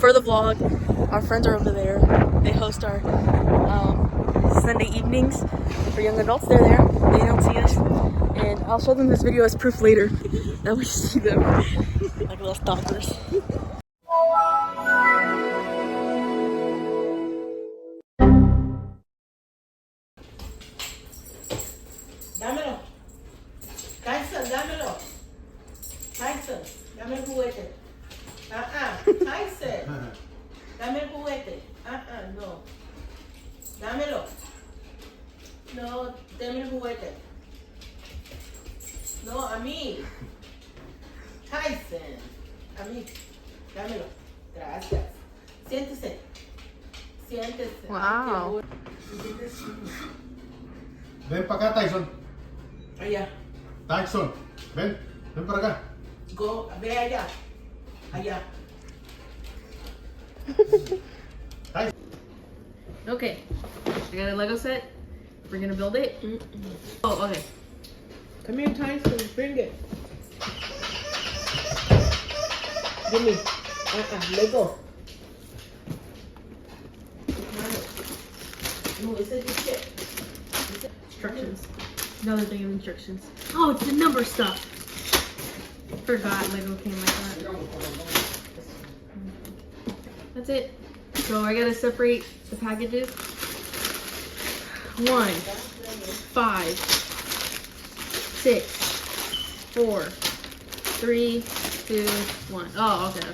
for the vlog, our friends are over there. They host our Sunday evenings for young adults. They're there. They don't see us. And I'll show them this video as proof later that we see them like little stalkers. Dámelo. Tyson, dámelo. Tyson, dame el juguete. Tyson. Dame el juguete. No. Dámelo. No, dame el juguete. No, a mí. Tyson. A mí. Dámelo. Gracias. Siéntese. Siéntese. Wow. Ven para acá, Tyson. Allá. Tyson, ven para acá. Go, ve allá. Allá. Okay, I got a Lego set. We're gonna build it. Oh, okay. Come here, Tyson. Bring it. Give me. Lego. No, it says you shit. Instructions. Another thing of instructions. Oh, it's the number stuff. Forgot Lego came like that. That's it. So I gotta separate the packages. 1, 5, 6, 4, 3, 2, 1. Oh, okay.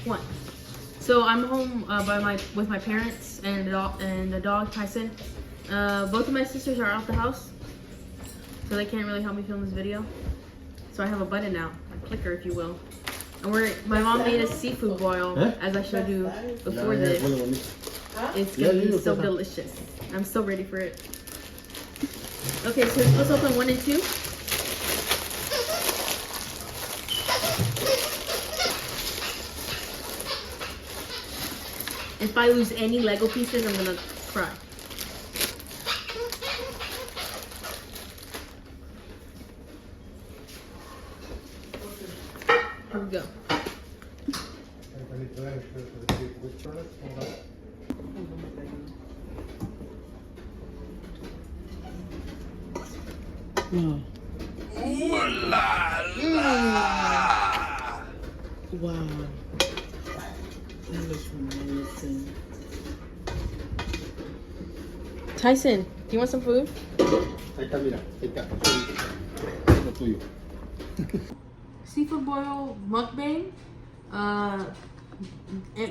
1. So I'm home with my parents and the dog Tyson. Both of my sisters are out the house, so they can't really help me film this video. So I have a button now, a clicker, if you will. And my mom made a seafood boil, as I showed you before this. It's gonna be so delicious. I'm so ready for it. Okay, so let's open 1 and 2. If I lose any Lego pieces, I'm gonna cry. Here we go. Wow. Ooh la la. Wow. That looks amazing. Tyson, do you want some food? Seafood boil mukbang.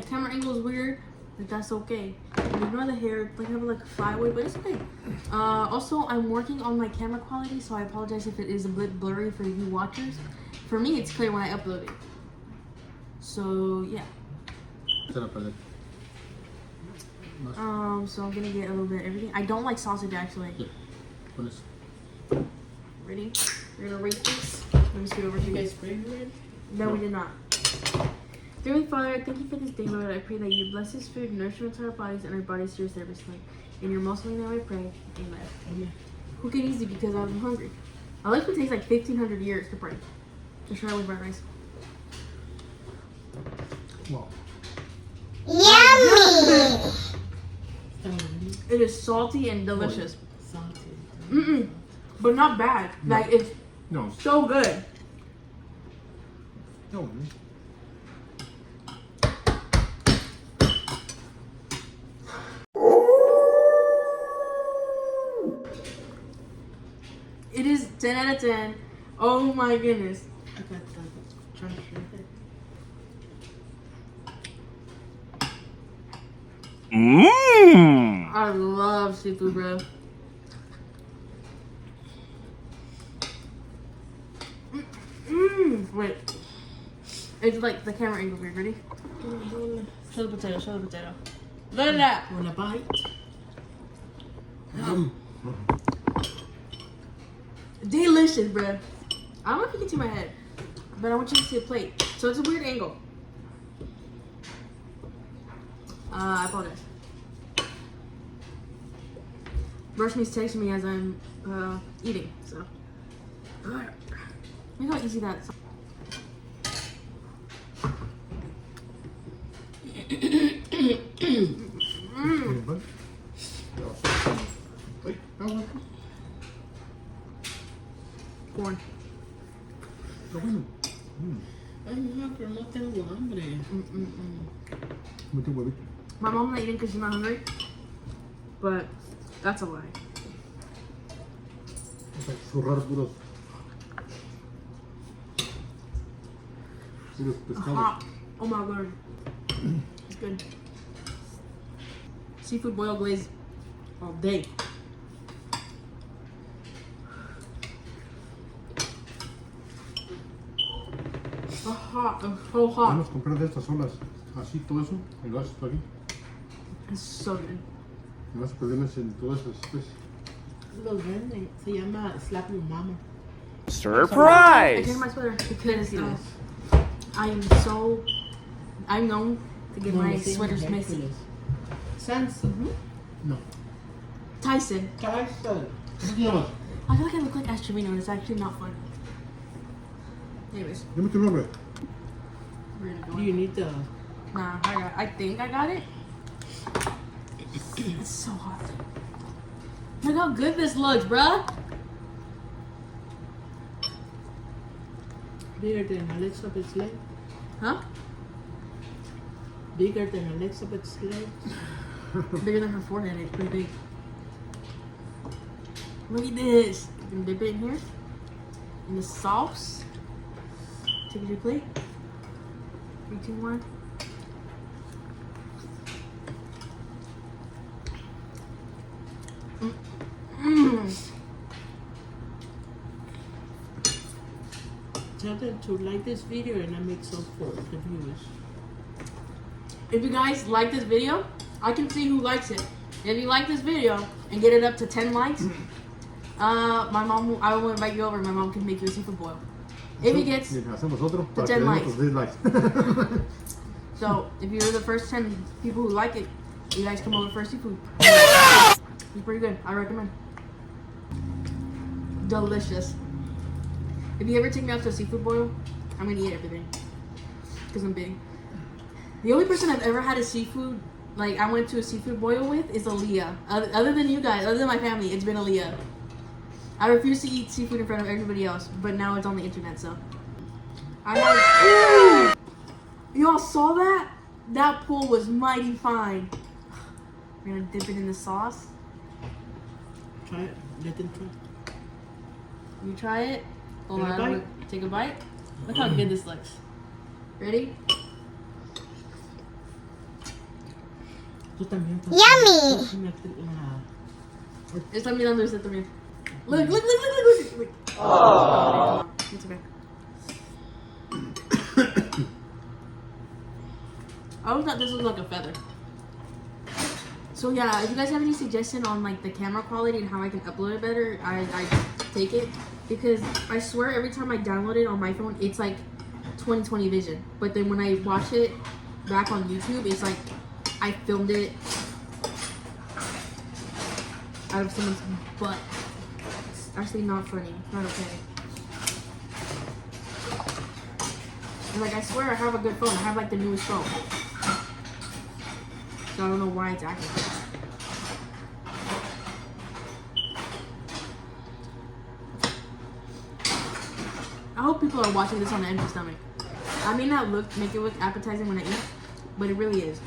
Camera angle is weird, but that's okay. Ignore the hair, like I have like a flyway, but it's okay. Also, I'm working on my camera quality, so I apologize if it is a bit blurry for you watchers. For me, it's clear when I upload it. So yeah. So I'm gonna get a little bit of everything. I don't like sausage actually. Ready? We're gonna rate this. Let me scoot over to you. You guys bring it? No, we did not. Dearly Father, I thank you for this day, Lord. I pray that you bless this food, nourishment to our bodies, and our bodies to your service, Lord. In your most holy name I pray. Amen. Amen. Cook it easy because I'm hungry. I like to take like 1,500 years to break. To try with fried rice. Wow. Yummy! It is salty and delicious. Salty. But not bad. No. Like it's No. so good. No. It is 10 out of 10. Oh my goodness. I got the trash right there. I love seafood, bro. Wait. It's like the camera angle weird. Ready? Show the potato. Show the potato. Look at that. Want a bite? Delicious, bro. I don't know if you can see my head, but I want you to see a plate. So it's a weird angle. I apologize. Rashmi's texting me as I'm eating, so. Look how easy that is. Ba? Ay, agua. Corn. Pero bueno. Ay, no, pero no tengo hambre. Mete un huevito. My mom's not eating because she's not hungry. But that's a lie. O sea, zurrar puros pescados. Hot. Oh my god. It's good. Seafood boil glaze all day. So hot. I'm so hot. Vamos a comprar de estas olas. Así, todo eso. Y lo haces tú aquí. It's so good. Y vas a pedirles en todas esas especies. Los venden. Se llama Slap Your Mama. I Surprise! changed my sweater because I'm known to get my sweaters messy. Samson. No. Tyson. Tyson. ¿Cómo te llamas? I feel like I look like Ash Trevino and it's actually not funny. Anyways, Dime tu nombre. we're gonna go. Do you need the... Nah, I think I got it. It's so hot. Look how good this looks, bruh. Bigger than Elizabeth's leg? Huh? Bigger than Elizabeth's leg? Bigger than her forehead. It's pretty big. Look at this. You can dip it in here. In the sauce. Take it to your plate. 3, 2, 1. Tell them to like this video and I make some for the viewers. If you guys like this video, I can see who likes it. If you like this video and get it up to 10 likes, I will invite you over. My mom can make you a seafood boil. If it gets, Bien, hacemos otro para 10 que den likes. otros 10 likes. so if you're the first 10 people who like it, you guys come over for seafood. It's pretty good. I recommend. Delicious. If you ever take me out to a seafood boil, I'm gonna eat everything because I'm big. The only person I've ever had a seafood, like I went to a seafood boil with, is Aaliyah. Other than you guys, other than my family, it's been Aaliyah. I refuse to eat seafood in front of everybody else, but now it's on the internet, so. I had. Y'all saw that? That pool was mighty fine. We're gonna dip it in the sauce. Try it. Let them try. You try it. Hold Take a on, bite. take a bite. Look how good this looks. Ready? Tú también. Yummy. Está mirando este también. Look. Oh. It's okay. I always thought this was like a feather. So yeah, if you guys have any suggestion on like the camera quality and how I can upload it better, I take it. Because I swear every time I download it on my phone, it's like 20/20 vision. But then when I watch it back on YouTube, it's like I filmed it out of someone's butt. It's actually not funny. Not okay. And like I swear I have a good phone. I have like the newest phone. So I don't know why it's acting like that. I hope people are watching this on an empty stomach. I may not make it look appetizing when I eat, but it really is.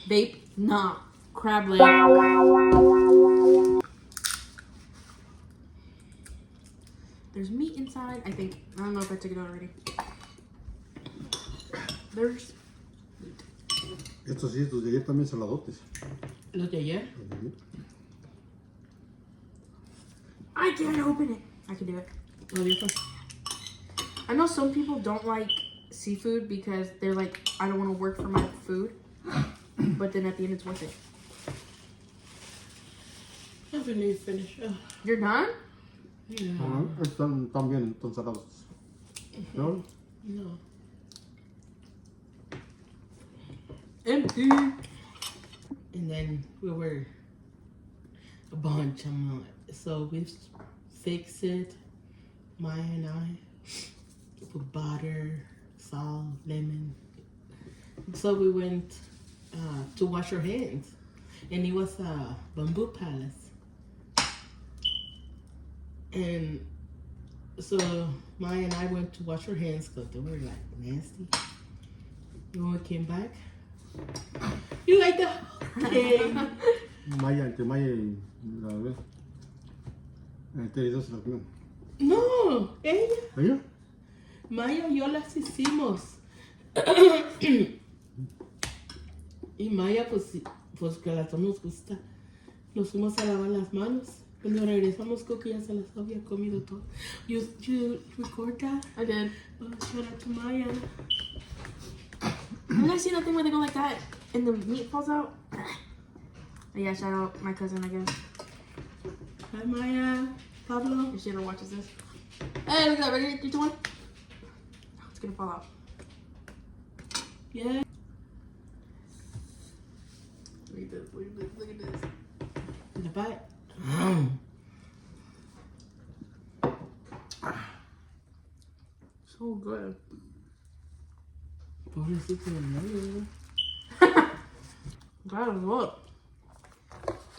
Vape? Nah. Crab leg. There's meat inside, I think. I don't know if I took it out already. There's meat. Estos sí, estos de ayer también saladotes. Los de ayer? Los de ayer. I can't open it. I can do it. Los de estos. I know some people don't like seafood because they're like, I don't want to work for my food. But then at the end, it's worth it. I haven't even finished. You're done? Yeah. Están bien, están salados. ¿No? No. Empty. And then we were a bunch of months. So we fixed it, Maya and I. with butter, salt, lemon. So we went to wash our hands, and it was a bamboo palace. And so Maya and I went to wash our hands because they were like nasty. And when we came back, you like the thing. Maya, entre Maya y la bebé. Entre ellos se la comen. No, ella. ¿Ella? Maya y yo las hicimos. Y Maya, pues que a las dos nos gusta. Nos fuimos a lavar las manos. Cuando regresamos, creo que ya se las había comido todo. You record that? I did. Oh, shout out to Maya. Have you guys seen that thing where they go like that and the meat falls out? Yeah, shout out my cousin, I guess. Hi, Maya. Pablo. If she ever watches this. Hey, look at that. Ready? 3, 2, 1. It's gonna fall out. Yeah. Look at this. Look at this. Look at this. The bite. So good. Pobrecito de Maya. Guys, look.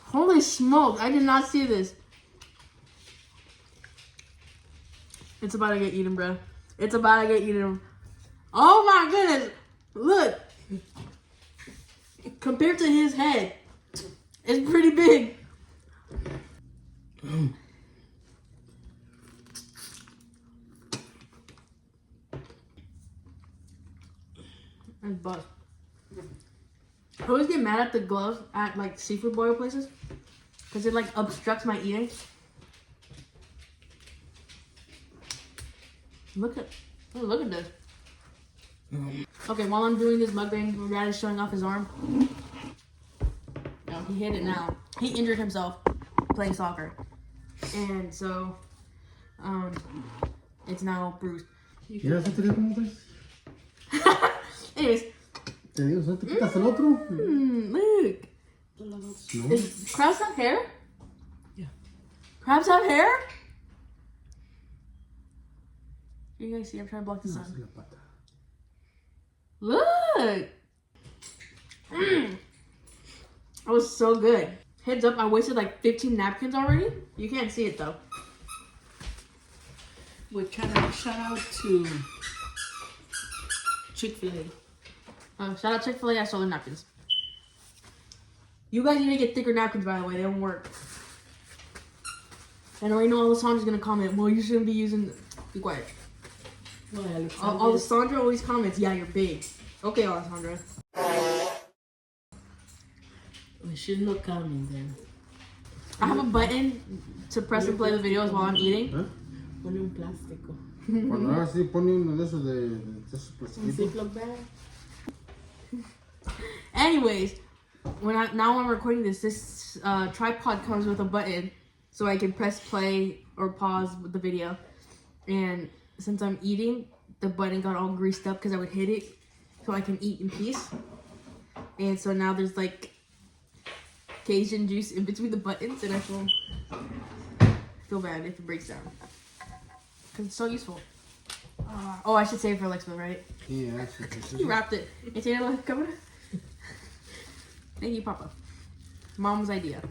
Holy smokes. I did not see this. It's about to get eaten, bro. It's about to get eaten. Oh my goodness. Look. Compared to his head, it's pretty big. And bust. I always get mad at the gloves at like seafood boil places because it like obstructs my eating. Look at this. Okay, while I'm doing this mukbang, my dad is showing off his arm. No, he hit it now. He injured himself playing soccer, and so it's now bruised. ¿Ya se te dio cómo ves? Anyways, Te digo, ¿no te quitas el otro? look. No. Does crabs have hair? Yeah. Crabs have hair? You guys see, I'm trying to block the No, sun. sí, la pata. Look! That was so good. Heads up, I wasted like 15 napkins already. You can't see it though. We're trying to shout out to Chick-fil-A. Shout out Chick-fil-A, I stole their napkins. You guys need to get thicker napkins, by the way. They don't work. And I already know Alessandra's gonna comment, well, you shouldn't be using... Be quiet. Well, Alessandra always comments, yeah, you're big. Okay, Alessandra. we should not comment then. I have a button to press and play the videos while I'm eating. ¿Eh? Pone un plástico. Cuando ahora sí pone uno de esos de esos Un plastiquitos. Ziploc bag. Anyways, now I'm recording this tripod comes with a button so I can press play or pause the video. And since I'm eating, the button got all greased up because I would hit it so I can eat in peace. And so now there's like Cajun juice in between the buttons, and I feel bad if it breaks down because it's so useful. Oh, I should save it for Alexa, right? Yeah, sí. You wrapped it. ¿Tiene la cámara? Thank you, Papa. Mom's idea.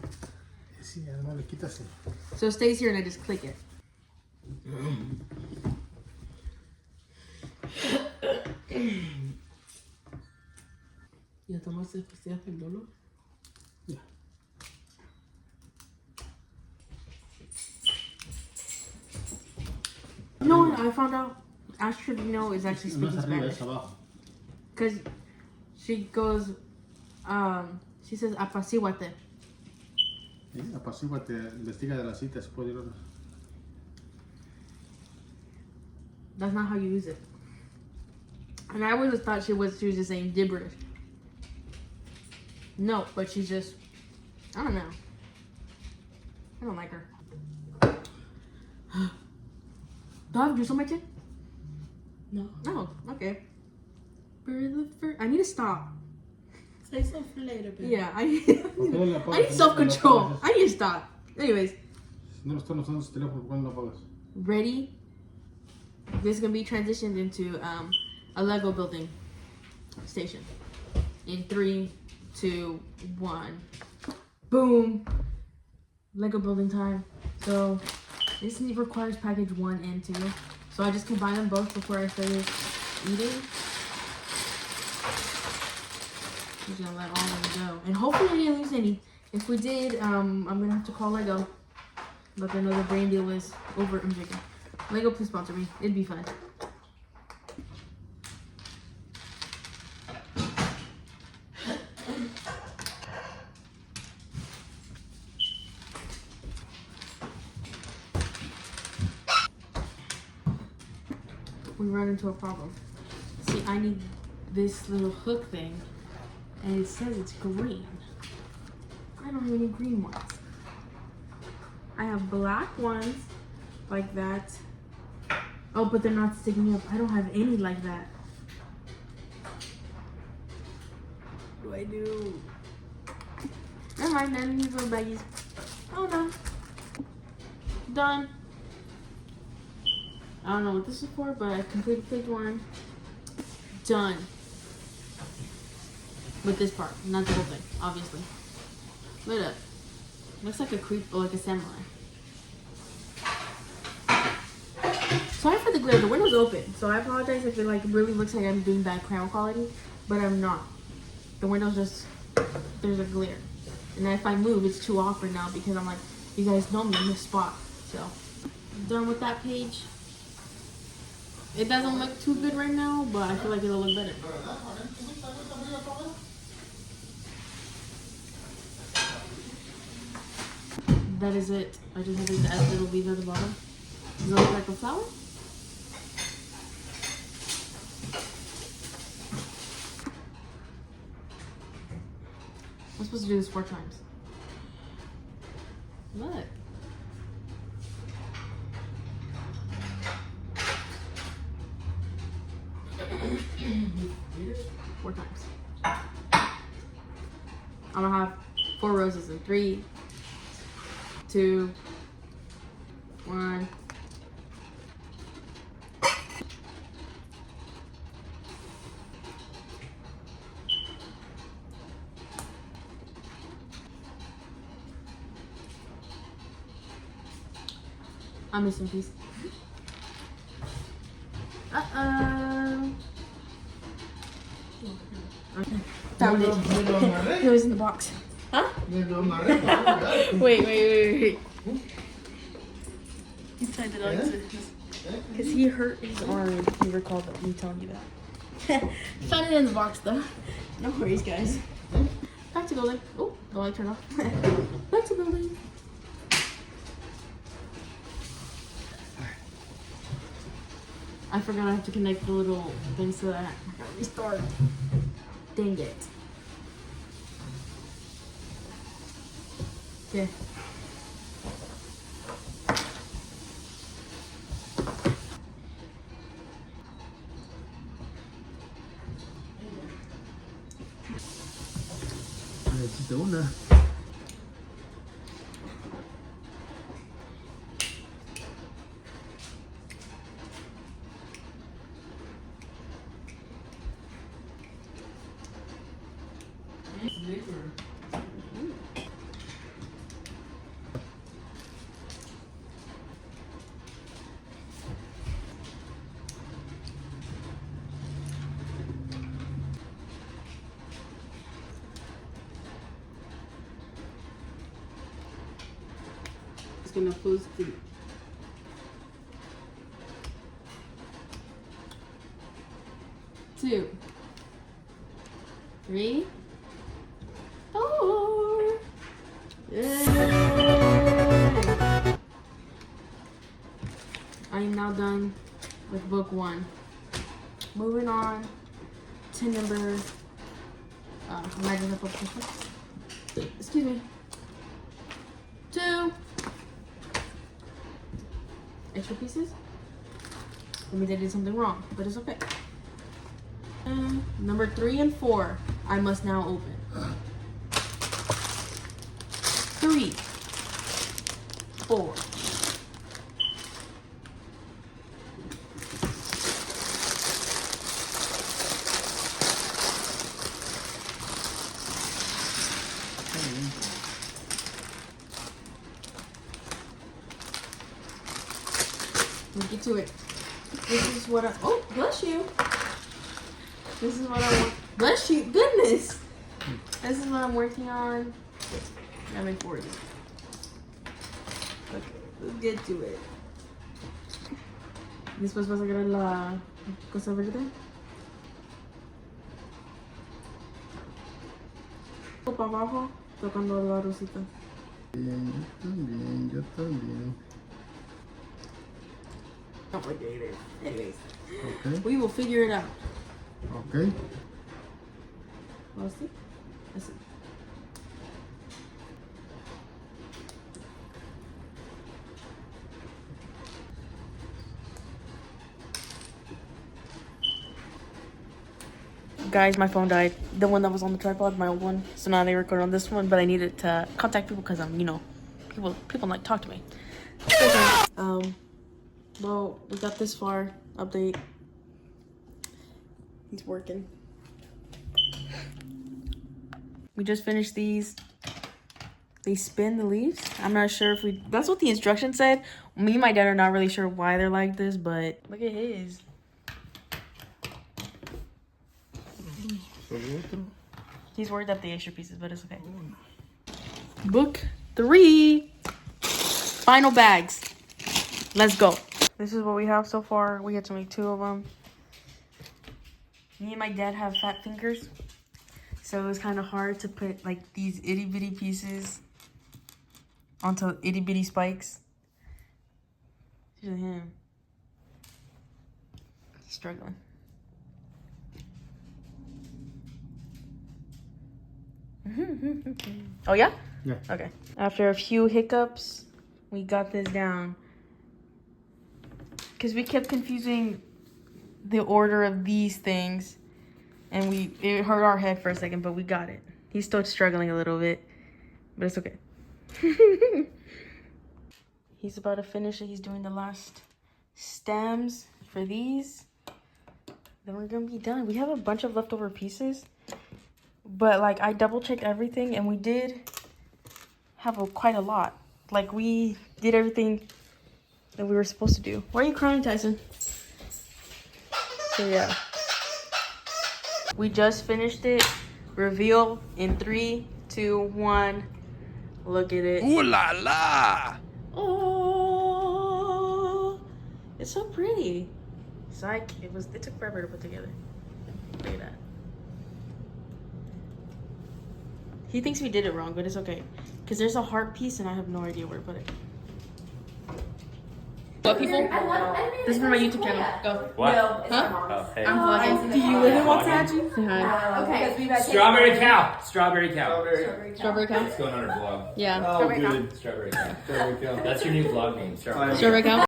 Sí, además le quitas el... So it stays here and I just click it. ¿Ya tomaste pastillas para el dolor? Ya. No, I found out Astrovino is actually No speaking es arriba, Spanish. es abajo. Because she goes, she says, apaciguate. Sí, apacíguate, investiga de las citas, puede ir. That's not how you use it. And I always thought she was just saying gibberish. No, but she's just, I don't know. I don't like her. Do I have juice on my chin? No. No, okay. I need to stop. Say something later, baby. Yeah, I need self-control. I need to stop. Anyways, No lo están usando su teléfono, ¿por qué no lo apagas? ready, this is gonna be transitioned into a Lego building station. In 3, 2, 1. Boom! Lego building time. So this requires package 1 and 2. So I just combine them both before I finish eating. I'm just gonna let all of them go. And hopefully I didn't lose any. If we did, I'm gonna have to call Lego. Let them know the brand deal is over. I'm joking. Lego, please sponsor me. It'd be fun. We run into a problem. See, I need this little hook thing, and it says it's green. I don't have any green ones. I have black ones, like that. Oh, but they're not sticking up. I don't have any like that. What do I do? Never mind, then these little baggies. Oh no. Done. I don't know what this is for, but I completed page 1. Done. With this part, not the whole thing, obviously. Lit up. Looks like a creep or like a samurai. Sorry for the glare. The window's open, so I apologize if it like really looks like I'm doing bad camera quality, but I'm not. The window's just, there's a glare, and if I move, it's too awkward now because I'm like, you guys know me in this spot. So I'm done with that page. It doesn't look too good right now, but I feel like it'll look better. That is it. I just have to add little beads at the bottom. Does it look like a flower? I'm supposed to do this 4 times. Look. Four times. I'm gonna have 4 roses in 3, 2, 1. I'm missing a piece. Okay. Found it. It was in the box. Huh? Wait. Inside the dog because he hurt his arm. He recalled me telling you that. Found it in the box though. No worries, guys. Back to building. Oh, the light turned off. Back to building. I forgot I have to connect the little thing so that I gotta restart. Dang it. Okay. Necesito una. Gonna post it. 2, 3, 4. Yay! I am now done with book 1. Moving on to number. Excuse me. 2. Extra pieces. That means I did something wrong, but it's okay. Number 3 and 4, I must now open. 3, 4. Let's get to it. This is what I. Oh, bless you. This is what I want. Bless you. Goodness. This is what I'm working on. I'm in 40. Okay, let's get to it. Después vas a agarrar la cosa verde. Para abajo, tocando la rosita. Bien, yo también. Complicated. Anyways, Okay, we will figure it out. okay. Let's see. Let's see. Guys, my phone died. The one that was on the tripod, my old one. So now they record on this one, but I needed to contact people because I'm, you know, people like talk to me. Well, we got this far. Update. He's working. We just finished these. They spin the leaves. I'm not sure if we. That's what the instruction said. Me and my dad are not really sure why they're like this, but look at his. He's worried that the extra pieces, but it's okay. Book 3. Final bags. Let's go. This is what we have so far. We had to make 2 of them. Me and my dad have fat fingers, so it was kind of hard to put like these itty bitty pieces onto itty bitty spikes. Here's him. He's struggling. Oh yeah? Yeah. Okay. After a few hiccups, we got this down. Because we kept confusing the order of these things. And it hurt our head for a second, but we got it. He's still struggling a little bit. But it's okay. He's about to finish it. He's doing the last stems for these. Then we're going to be done. We have a bunch of leftover pieces. But, like, I double-checked everything, and we did have quite a lot. Like, we did everything that we were supposed to do. Why are you crying, Tyson? So, yeah. We just finished it. Reveal in 3, 2, 1. Look at it. Ooh la la! Oh, it's so pretty. Psych. It took forever to put together. Look at that. He thinks we did it wrong, but it's okay. Because there's a heart piece and I have no idea where to put it. What, people? This is for my YouTube channel. Go. What? Huh? Oh, hey. I'm vlogging. Do you live in Waxahachie? Say hi. Okay. Strawberry cow. Strawberry cow. Strawberry cow? What's going on our vlog? Yeah. Oh, good. Strawberry cow. There we go. That's your new vlog name. Strawberry. Strawberry cow?